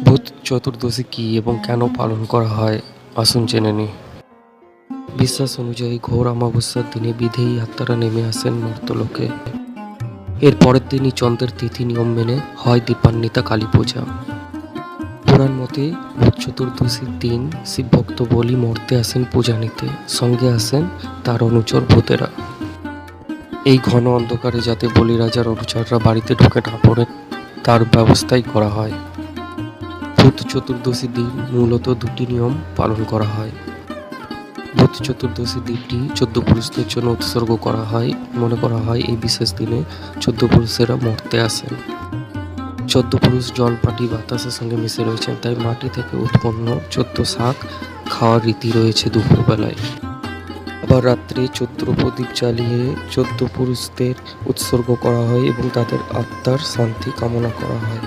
ভূত চতুর্দশী কী এবং কেন পালন করা হয় আসুন জেনে নিই। বিশ্বাস অনুযায়ী ঘোর অমাবস্যার দিনে বিধেয়ী আত্মারা নেমে আসেন মর্ত্যলোকে। এর পরের দিনই চন্দ্রের তিথি নিয়ম মেনে হয় দীপান্বিতা কালী পূজা। পুরাণ মতে ভূত চতুর্দশীর দিন শিবভক্ত বলি মর্তে আসেন পূজা নিতে, সঙ্গে আসেন তার অনুচর ভূতেরা। এই ঘন অন্ধকারে যাতে বলি রাজার অনুচররা বাড়িতে ঢুকে না পড়ে তার ব্যবস্থাই করা হয়। ভূত চতুর্দশী দিন মূলত দুটি নিয়ম পালন করা হয়। ভূত চতুর্দশী দিনটি 14 পুরুষদের জন্য উৎসর্গ করা হয়। মনে করা হয় এই বিশেষ দিনে 14 পুরুষেরা মর্তে আসেন। 14 পুরুষ জল মাটি বাতাসের সঙ্গে মিশে রয়েছেন, তাই মাটি থেকে উৎপন্ন 14 শাক খাওয়ার রীতি রয়েছে দুপুরবেলায়। আবার রাত্রে 14 প্রদীপ জ্বালিয়ে 14 পুরুষদের উৎসর্গ করা হয় এবং তাদের আত্মার শান্তি কামনা করা হয়।